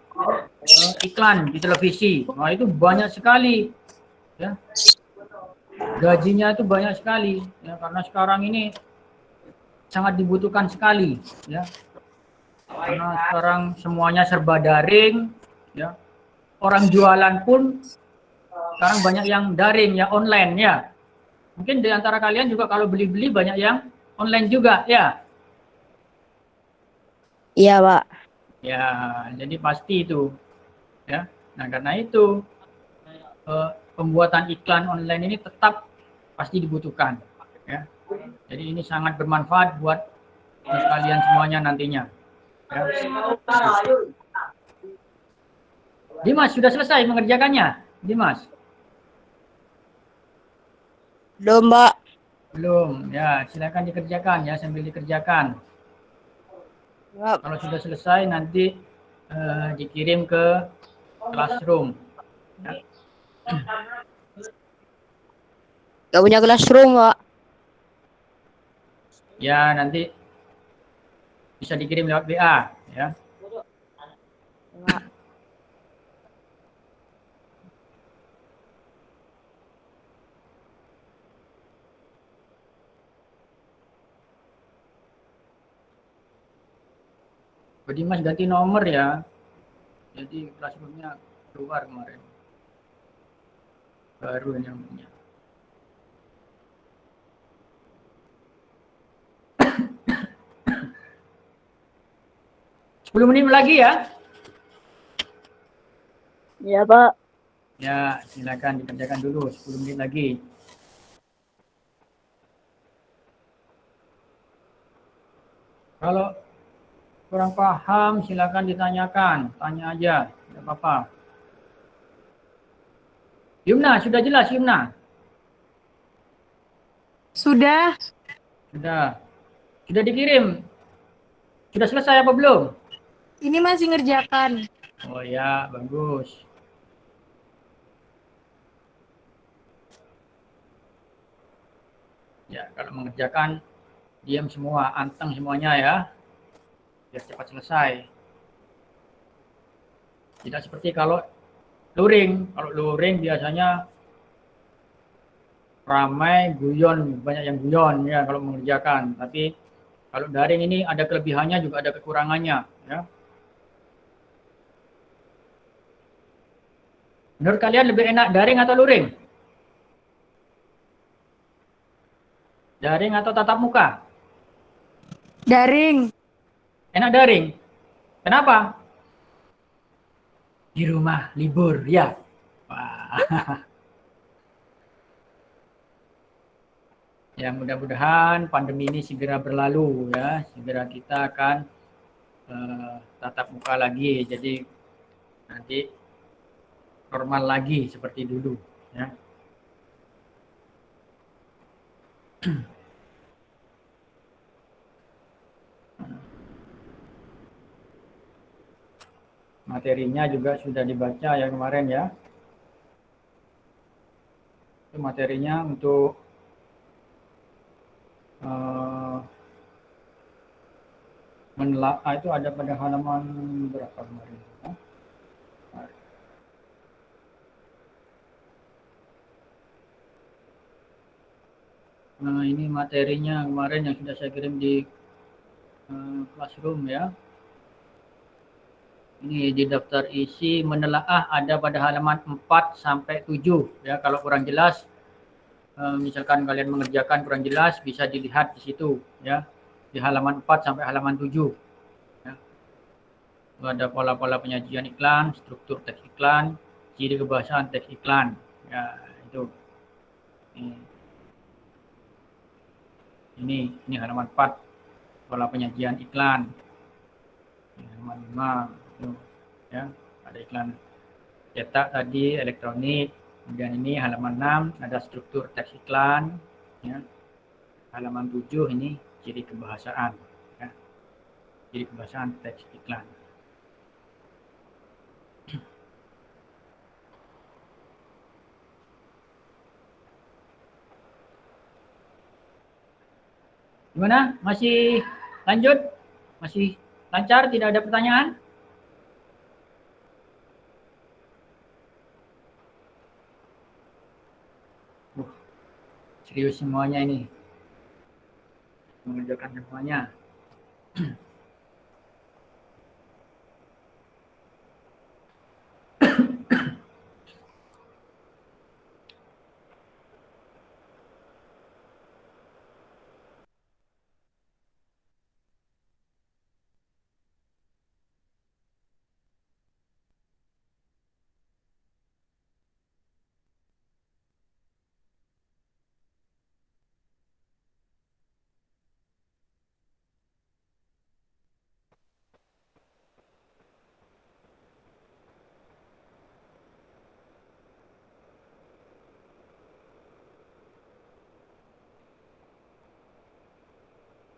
Speaker 1: iklan di televisi. Nah itu banyak sekali ya. Gajinya itu banyak sekali ya, karena sekarang ini sangat dibutuhkan sekali ya, karena sekarang semuanya serba daring ya, orang jualan pun sekarang banyak yang daring ya, online ya. Mungkin di antara kalian juga kalau beli-beli banyak yang online juga ya.
Speaker 7: Iya Pak.
Speaker 1: Ya jadi pasti itu ya. Nah karena itu pembuatan iklan online ini tetap pasti dibutuhkan ya. Jadi ini sangat bermanfaat buat kalian semuanya nantinya ya. Dimas sudah selesai mengerjakannya Dimas?
Speaker 7: Belum Pak.
Speaker 1: Belum ya, silakan dikerjakan ya, sambil dikerjakan
Speaker 7: Enggak.
Speaker 1: kalau sudah selesai nanti dikirim ke classroom ya.
Speaker 7: Gak punya classroom Pak.
Speaker 1: Ya nanti bisa dikirim lewat WA ya.
Speaker 7: Enggak.
Speaker 1: Dimas ganti nomor ya, jadi classroomnya keluar kemarin, baru yang punya. Sepuluh menit lagi ya.
Speaker 7: Iya Pak.
Speaker 1: Ya silakan dikerjakan dulu 10 menit lagi. Kalau kurang paham silakan ditanyakan, tanya aja, tidak apa-apa. Yumna, sudah jelas Yumna?
Speaker 3: Sudah.
Speaker 1: Sudah dikirim? Sudah selesai apa belum?
Speaker 3: Ini masih ngerjakan.
Speaker 1: Oh ya, bagus. Ya, kalau mengerjakan diam semua, anteng semuanya ya. Biar cepat selesai. Tidak seperti kalau luring. Kalau luring biasanya ramai, guyon, banyak yang guyon ya kalau mengerjakan. Tapi kalau daring ini ada kelebihannya juga ada kekurangannya ya. Menurut kalian lebih enak daring atau luring? Daring atau tatap muka?
Speaker 3: Daring.
Speaker 1: Enak daring. Kenapa? Di rumah libur ya. Wah. Ya mudah-mudahan pandemi ini segera berlalu ya. Segera kita akan tatap muka lagi. Jadi nanti normal lagi seperti dulu ya. Materinya juga sudah dibaca ya kemarin ya. Itu materinya untuk menelaah itu ada pada halaman berapa kemarin? Nah, ini materinya kemarin yang sudah saya kirim di Classroom ya. Ini di daftar isi menelaah ada pada halaman 4 sampai 7 ya. Kalau kurang jelas misalkan kalian mengerjakan kurang jelas bisa dilihat di situ ya. Di halaman 4 sampai halaman 7 ya. Itu ada pola-pola penyajian iklan, struktur teks iklan, ciri kebahasaan teks iklan ya, itu. Ini halaman 4 pola penyajian iklan. Halaman 5 itu ya, ada iklan cetak tadi, elektronik. Kemudian ini halaman 6 ada struktur teks iklan ya. Halaman 7 ini ciri kebahasaan ya. Ciri kebahasaan teks iklan. Gimana? Masih lanjut? Masih lancar? Tidak ada pertanyaan? Serius semuanya ini. Mengerjakan semuanya.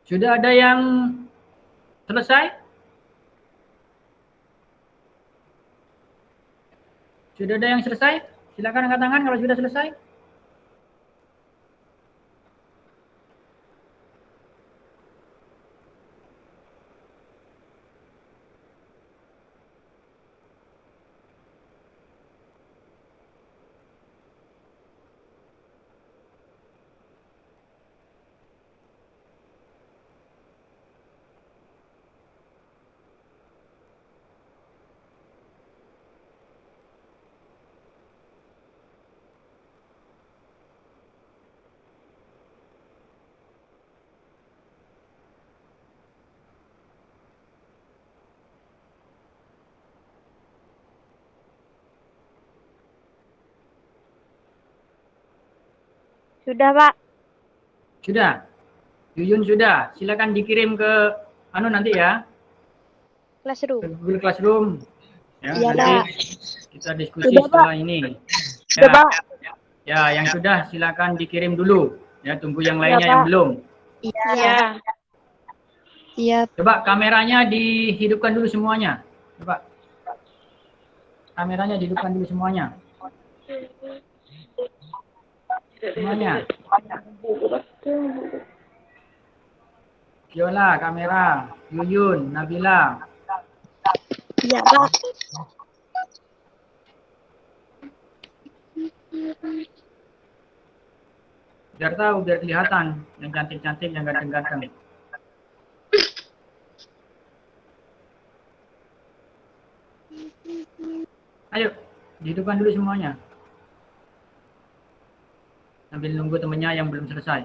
Speaker 1: Sudah ada yang selesai? Sudah ada yang selesai? Silakan angkat tangan kalau sudah selesai.
Speaker 5: Sudah, Pak.
Speaker 1: Sudah. Yuyun sudah. Silakan dikirim ke nanti ya.
Speaker 5: Classroom.
Speaker 1: Ke Google Classroom. Ya,
Speaker 5: Iya,
Speaker 1: nanti
Speaker 5: Pak.
Speaker 1: kita diskusi
Speaker 7: Sudah, Pak.
Speaker 1: setelah ini.
Speaker 7: Sudah,
Speaker 1: Ya,
Speaker 7: Pak.
Speaker 1: ya, yang sudah silakan dikirim dulu. Ya, tunggu yang
Speaker 7: Iya,
Speaker 1: lainnya
Speaker 7: Pak.
Speaker 1: yang belum.
Speaker 5: Iya.
Speaker 2: Siap.
Speaker 1: Coba kameranya dihidupkan dulu semuanya. Coba. Kameranya dihidupkan dulu semuanya. Semuanya. Viola, kamera. Yuyun, Nabila.
Speaker 5: Iya, Pak.
Speaker 1: Biar tahu, biar kelihatan yang cantik-cantik, yang ganteng-ganteng. Ayo, dihidupkan dulu semuanya. Sambil nunggu temennya yang belum selesai.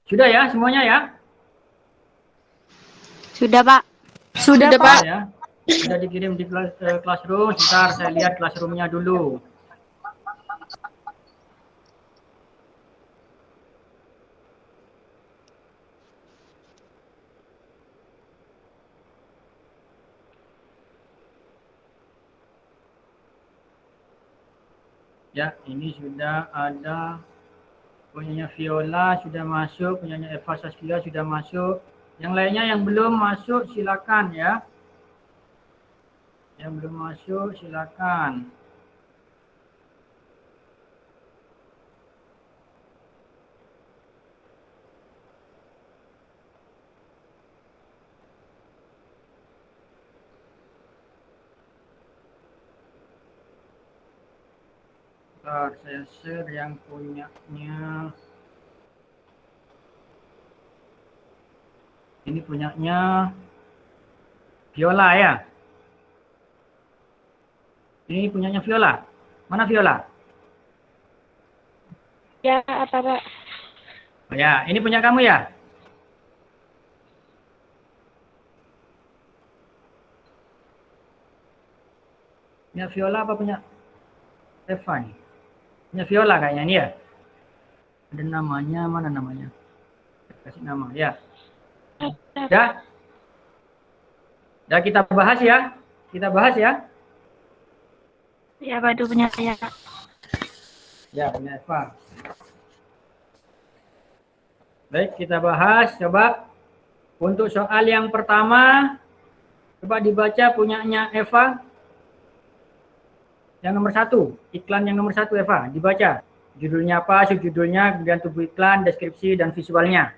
Speaker 1: Sudah ya semuanya ya?
Speaker 7: Sudah, Pak.
Speaker 3: Sudah,
Speaker 2: Sudah,
Speaker 3: Pak.
Speaker 2: Pak.
Speaker 1: Ya. Sudah dikirim di classroom. Sebentar saya lihat classroomnya dulu. Ya, ini sudah ada punyanya Viola sudah masuk, punyanya Eva Saskia sudah masuk. Yang lainnya yang belum masuk silakan ya. Yang belum masuk silakan. Bentar, saya share yang punyanya. Ini punyanya Viola ya. Ini punyanya Viola. Mana Viola?
Speaker 2: Ya, apa, Pak?
Speaker 1: Oh ya, ini punya kamu ya? Punya Viola apa punya? Eva nih. Punya Viola kayaknya nih ya. Ada namanya, mana namanya? Kasih nama ya. Ya. Ya kita bahas ya. Kita bahas ya.
Speaker 2: Ya, Pak, itu punya saya.
Speaker 1: Ya, punya Eva. Baik, kita bahas. Coba untuk soal yang pertama, coba dibaca punyanya Eva. Yang nomor 1, iklan yang nomor 1 Eva, dibaca. Judulnya apa, subjudulnya, kemudian tubuh iklan, deskripsi, dan visualnya.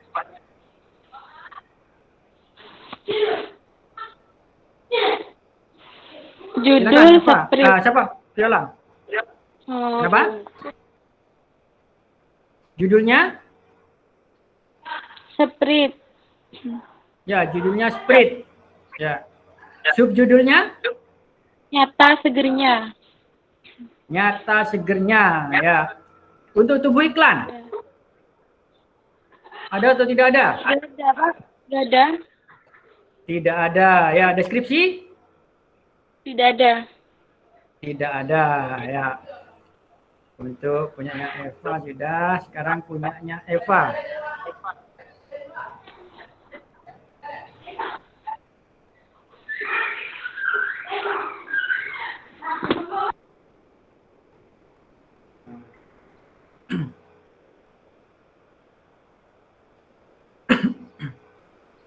Speaker 8: Judul
Speaker 1: Silakan, Eva.
Speaker 8: Sprint.
Speaker 1: Siapa? Viola. Kenapa? Judulnya?
Speaker 8: Sprint.
Speaker 1: Ya, judulnya Sprint. Ya. Subjudulnya?
Speaker 8: Nyata segernya.
Speaker 1: Nyata segernya. Ya. Untuk tubuh iklan? Ada atau tidak ada?
Speaker 8: Gak ada, Pak. Gak ada.
Speaker 1: Tidak ada. Ya, deskripsi?
Speaker 8: Tidak ada.
Speaker 1: Tidak ada. Ya. Untuk punyanya Eva sudah. Sekarang punyanya Eva.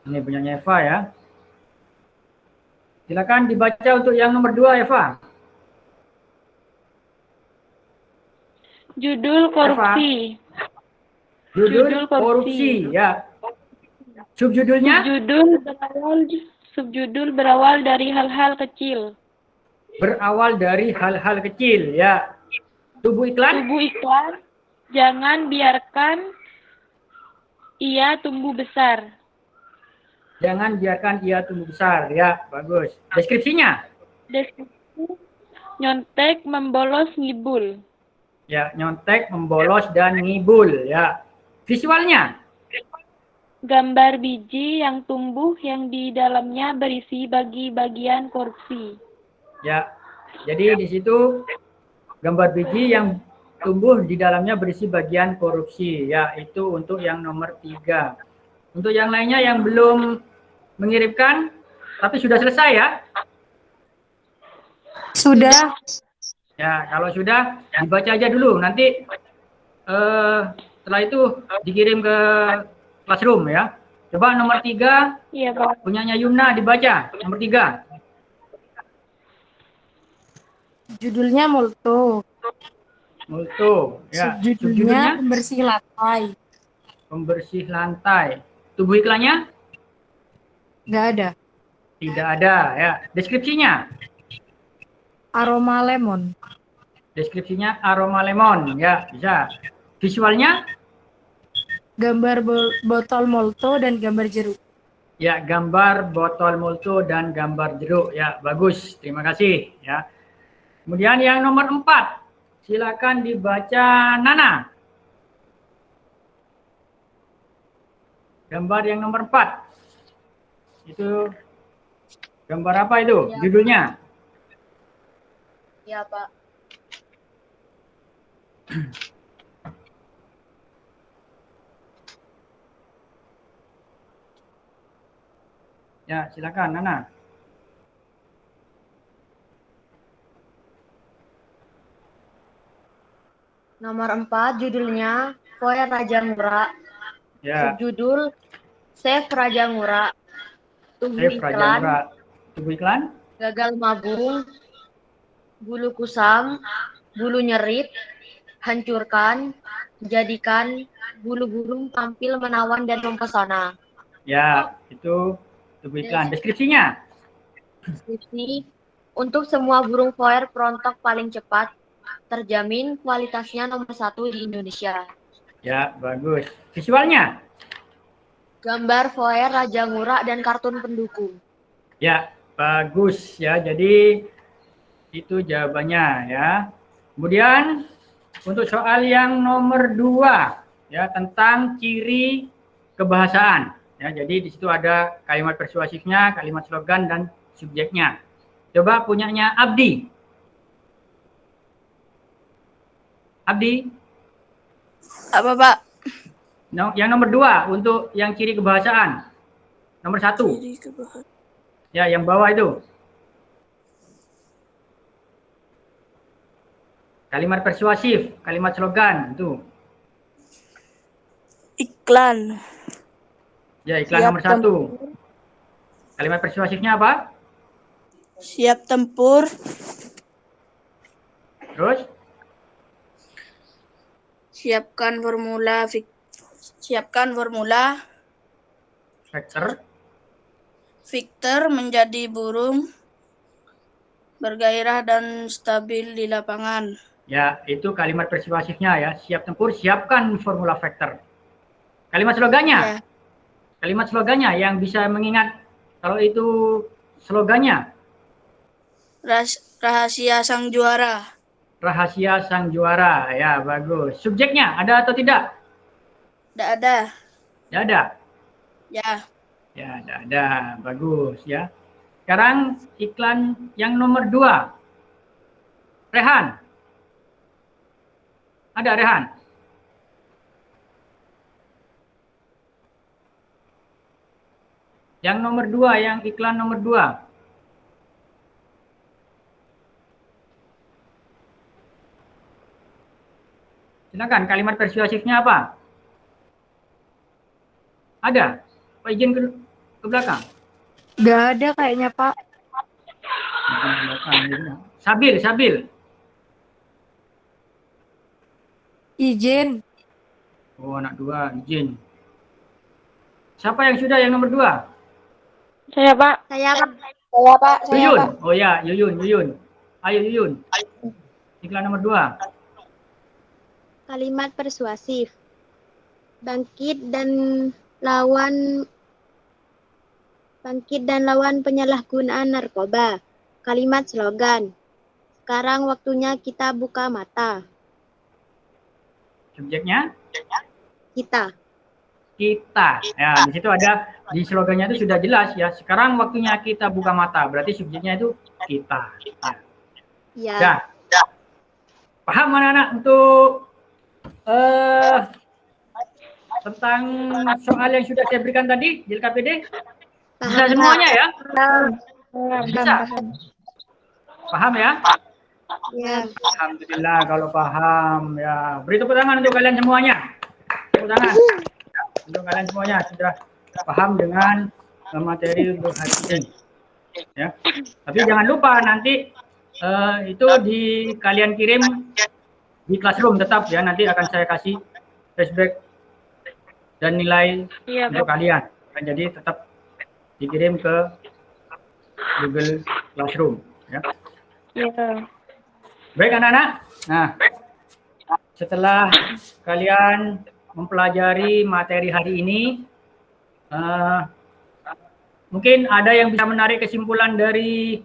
Speaker 1: Ini punyanya Eva ya. Silakan dibaca untuk yang nomor 2 Eva.
Speaker 8: Judul korupsi.
Speaker 1: Judul korupsi ya. Subjudulnya?
Speaker 8: Subjudul berawal dari hal-hal kecil.
Speaker 1: Berawal dari hal-hal kecil ya. Tubuh iklan?
Speaker 8: Tubuh iklan. Jangan biarkan ia tumbuh besar.
Speaker 1: Jangan biarkan ia tumbuh besar ya. Bagus. Deskripsinya?
Speaker 8: Deskripsi nyontek, membolos, ngibul.
Speaker 1: Ya, nyontek, membolos, dan ngibul ya. Visualnya?
Speaker 8: Gambar biji yang tumbuh yang di dalamnya berisi bagian korupsi.
Speaker 1: Ya. Jadi di situ gambar biji yang tumbuh di dalamnya berisi bagian korupsi ya. Itu untuk yang nomor 3. Untuk yang lainnya yang belum mengirimkan tapi sudah selesai ya?
Speaker 3: Sudah.
Speaker 1: Ya, kalau sudah dibaca aja dulu. Nanti setelah itu dikirim ke classroom ya. Coba nomor 3
Speaker 8: Iya, Pak.
Speaker 1: punyanya Yumna dibaca. Nomor 3.
Speaker 3: Judulnya Molto.
Speaker 1: Multo. Ya.
Speaker 3: Subjudulnya pembersih lantai.
Speaker 1: Pembersih lantai. Tubuh iklannya?
Speaker 3: Nggak ada.
Speaker 1: Tidak ada ya. Deskripsinya?
Speaker 3: Aroma lemon.
Speaker 1: Deskripsinya aroma lemon ya, bisa. Visualnya?
Speaker 3: Gambar botol Molto dan gambar jeruk.
Speaker 1: Ya, gambar botol multo dan gambar jeruk ya, bagus. Terima kasih ya. Kemudian yang nomor 4. Silakan dibaca Nana. Gambar yang nomor 4. Itu gambar apa itu?
Speaker 7: Ya.
Speaker 1: Judulnya?
Speaker 7: Ya, Pak.
Speaker 1: Ya, silakan Nana.
Speaker 7: Nomor 4 judulnya Foya Raja Ngura.
Speaker 1: Ya,
Speaker 7: Subjudul Chef Raja Ngura. Tubuh
Speaker 1: Chef Raja
Speaker 7: iklan,
Speaker 1: Ngura. Tubuh iklan?
Speaker 7: gagal mabung, bulu kusam, bulu nyerit, hancurkan, jadikan bulu burung tampil menawan dan mempesona.
Speaker 1: Ya, itu tubuh iklan. Deskripsinya?
Speaker 7: Deskripsi, untuk semua burung foyer perontok paling cepat, terjamin kualitasnya nomor 1 di Indonesia.
Speaker 1: Ya, bagus. Visualnya?
Speaker 7: Gambar foyer Raja Ngura dan kartun pendukung.
Speaker 1: Ya, bagus ya. Jadi itu jawabannya ya. Kemudian untuk soal yang nomor 2 ya, tentang ciri kebahasaan. Ya, jadi di situ ada kalimat persuasifnya, kalimat slogan, dan subjeknya. Coba punyanya Abdi. Abdi.
Speaker 6: Apa, Pak?
Speaker 1: Yang nomor 2 untuk yang ciri kebahasaan. Nomor 1. Ya, yang bawah itu. Kalimat persuasif, kalimat slogan itu.
Speaker 6: Iklan.
Speaker 1: Ya, iklan
Speaker 6: Siap
Speaker 1: nomor 1. Kalimat persuasifnya apa?
Speaker 6: Siap tempur.
Speaker 1: Terus?
Speaker 6: Siapkan formula. Victor menjadi burung bergairah dan stabil di lapangan.
Speaker 1: Ya, itu kalimat persuasifnya ya. Siap tempur, siapkan formula vektor. Kalimat slogannya.
Speaker 6: Ya.
Speaker 1: Kalimat slogannya yang bisa mengingat kalau itu slogannya.
Speaker 6: Rahasia sang juara.
Speaker 1: Rahasia sang juara. Ya, bagus. Subjeknya ada atau tidak?
Speaker 6: Tidak ada.
Speaker 1: Tidak ada.
Speaker 6: Ya.
Speaker 1: Ya, tidak ada. Bagus ya. Sekarang iklan yang nomor 2. Rehan. Ada Rehan? Yang nomor 2, yang iklan nomor 2. Silakan, kalimat persuasifnya apa? Ada? Pak izin ke belakang.
Speaker 3: Nggak ada kayaknya, Pak.
Speaker 1: Sabil.
Speaker 3: Izin.
Speaker 1: Oh, anak 2, izin. Siapa yang sudah yang nomor 2?
Speaker 8: Saya, Pak.
Speaker 5: Saya, Pak.
Speaker 1: Yuyun. Oh ya, Yuyun. Ayo Yuyun. Iklan nomor 2.
Speaker 5: Kalimat persuasif. Bangkit dan lawan penyalahgunaan narkoba. Kalimat slogan. Sekarang waktunya kita buka mata.
Speaker 1: Subjeknya?
Speaker 5: Kita.
Speaker 1: Ya, di situ ada, di slogannya itu sudah jelas ya. Sekarang waktunya kita buka mata. Berarti subjeknya itu kita.
Speaker 5: Ya.
Speaker 1: Ya. Paham anak-anak untuk tentang soal yang sudah saya berikan tadi di LKPD? Bisa semuanya ya? Bisa. Paham ya?
Speaker 5: Ya.
Speaker 1: Alhamdulillah kalau paham ya. Beri tepuk tangan untuk kalian semuanya. Tepuk tangan. Untuk kalian semuanya sudah paham dengan materi untuk hari ini. Ya. Tapi jangan lupa nanti itu kalian kirim di classroom tetap ya. Nanti akan saya kasih flashback dan nilai untuk kalian. Jadi tetap dikirim ke Google Classroom. Ya. Baik anak-anak. Nah, setelah kalian mempelajari materi hari ini, mungkin ada yang bisa menarik kesimpulan dari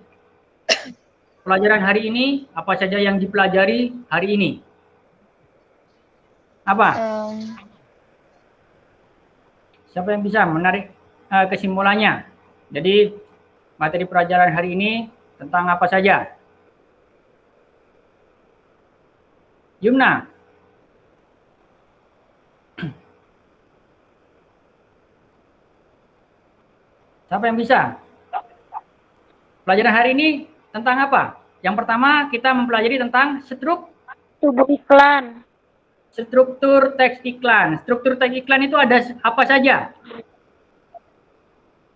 Speaker 1: pelajaran hari ini. Apa saja yang dipelajari hari ini? Apa? Siapa yang bisa menarik kesimpulannya? Jadi materi pelajaran hari ini tentang apa saja? Yumna. Siapa yang bisa? Pelajaran hari ini tentang apa? Yang pertama kita mempelajari tentang
Speaker 8: Tubuh iklan.
Speaker 1: struktur teks iklan. Struktur teks iklan itu ada apa saja?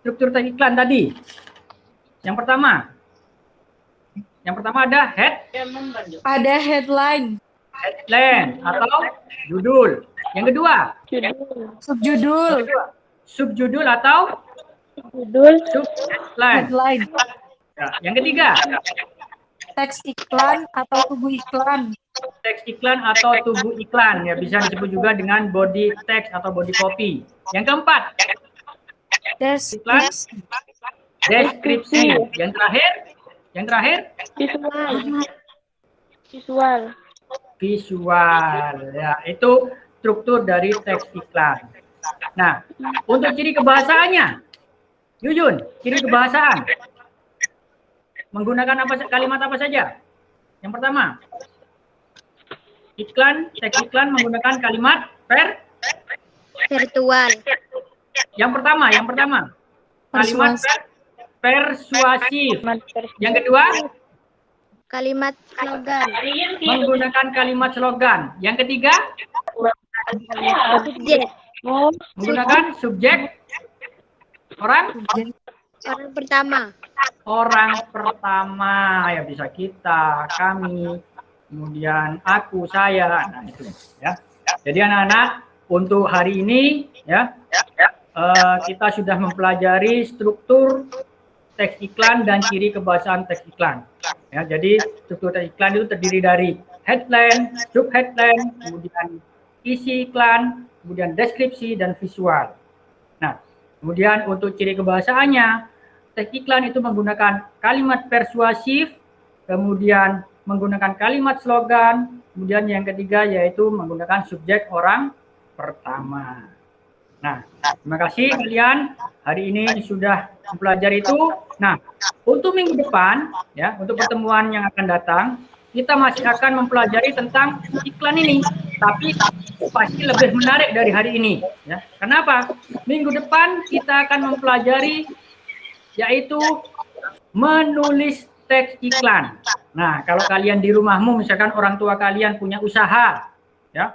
Speaker 1: Struktur teks iklan tadi. Yang pertama ada
Speaker 3: Ada headline.
Speaker 1: headline atau judul. Yang kedua,
Speaker 3: Subjudul.
Speaker 1: subjudul atau
Speaker 8: Judul.
Speaker 1: subheadline.
Speaker 3: Headline.
Speaker 1: Ya, yang ketiga,
Speaker 3: Teks iklan atau tubuh iklan.
Speaker 1: teks iklan atau tubuh iklan. Ya, bisa disebut juga dengan body text atau body copy. Yang keempat,
Speaker 3: Deskripsi.
Speaker 1: deskripsi. Yang terakhir, visual. Ya, itu struktur dari teks iklan. Nah, untuk ciri kebahasaannya, Yuyun, ciri kebahasaan menggunakan kalimat apa saja? Yang pertama, teks iklan menggunakan kalimat
Speaker 5: Virtual.
Speaker 1: Yang pertama. Kalimat persuasif. Yang kedua,
Speaker 5: Kalimat slogan.
Speaker 1: menggunakan kalimat slogan. Yang ketiga,
Speaker 5: Subjek.
Speaker 1: menggunakan subjek orang
Speaker 5: Orang pertama. Ya bisa kita, kami, kemudian aku, saya. Nah, itu ya. Jadi anak-anak, untuk hari ini ya, kita sudah mempelajari struktur teks iklan dan ciri kebahasaan teks iklan. Ya, jadi struktur teks iklan itu terdiri dari headline, subheadline, kemudian isi iklan, kemudian deskripsi dan visual. Nah, kemudian untuk ciri kebahasaannya, teks iklan itu menggunakan kalimat persuasif, kemudian menggunakan kalimat slogan, kemudian yang ketiga yaitu menggunakan subjek orang pertama. Nah, terima kasih kalian hari ini sudah mempelajari itu. Nah, untuk minggu depan ya, untuk pertemuan yang akan datang, kita masih akan mempelajari tentang iklan ini, tapi pasti lebih menarik dari hari ini ya. Kenapa? Minggu depan kita akan mempelajari yaitu menulis teks iklan. Nah, kalau kalian di rumahmu misalkan orang tua kalian punya usaha ya.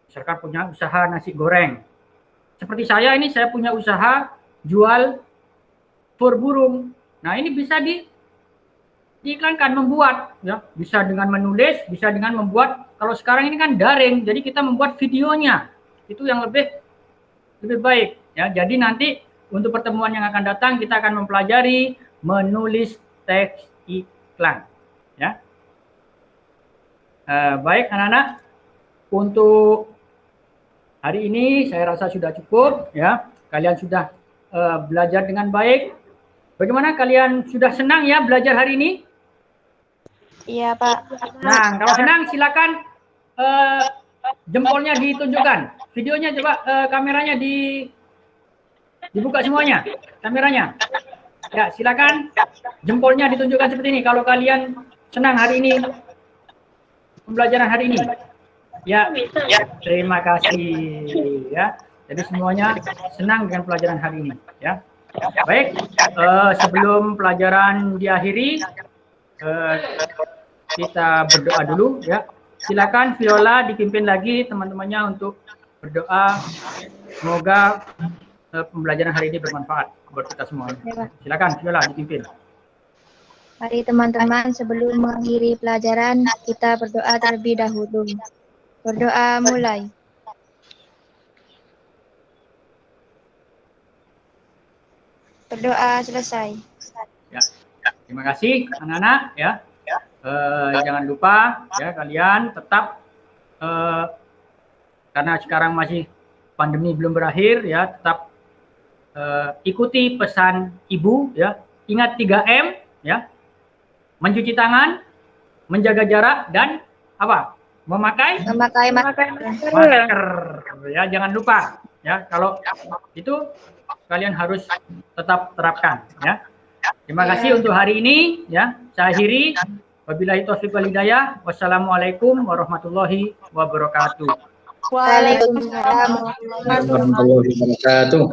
Speaker 5: Misalkan punya usaha nasi goreng. Seperti saya ini, saya punya usaha jual fur burung. Nah, ini bisa diiklankan, membuat ya, bisa dengan menulis, bisa dengan membuat. Kalau sekarang ini kan daring, jadi kita membuat videonya. Itu yang lebih baik ya. Jadi nanti untuk pertemuan yang akan datang kita akan mempelajari menulis teks iklan ya. Baik anak-anak, untuk hari ini saya rasa sudah cukup ya. Kalian sudah belajar dengan baik. Bagaimana, kalian sudah senang ya belajar hari ini? Iya, Pak.
Speaker 1: Nah, kalau senang silakan jempolnya ditunjukkan. Videonya coba kameranya dibuka semuanya. Kameranya. Ya, silakan jempolnya ditunjukkan seperti ini kalau kalian senang hari ini pembelajaran hari ini. Ya, terima kasih ya. Jadi semuanya senang dengan pelajaran hari ini ya. Baik, sebelum pelajaran diakhiri, kita berdoa dulu ya. Silakan Viola dipimpin lagi teman-temannya untuk berdoa. Semoga pembelajaran hari ini bermanfaat buat kita semua. Silakan Viola dipimpin.
Speaker 2: Mari teman-teman, sebelum mengakhiri pelajaran, kita berdoa terlebih dahulu. Berdoa mulai. Berdoa selesai.
Speaker 1: Ya, terima kasih anak-anak ya. Jangan lupa ya kalian tetap karena sekarang masih pandemi belum berakhir ya, tetap ikuti pesan ibu ya. Ingat 3M ya. Mencuci tangan, menjaga jarak, dan apa? Memakai masker ya, jangan lupa ya. Kalau itu kalian harus tetap terapkan ya. Terima kasih untuk hari ini ya. Saya akhiri. Wabillahi taufiq wal hidayah. Wassalamualaikum warahmatullahi wabarakatuh.
Speaker 2: Waalaikumsalam
Speaker 9: warahmatullahi wabarakatuh.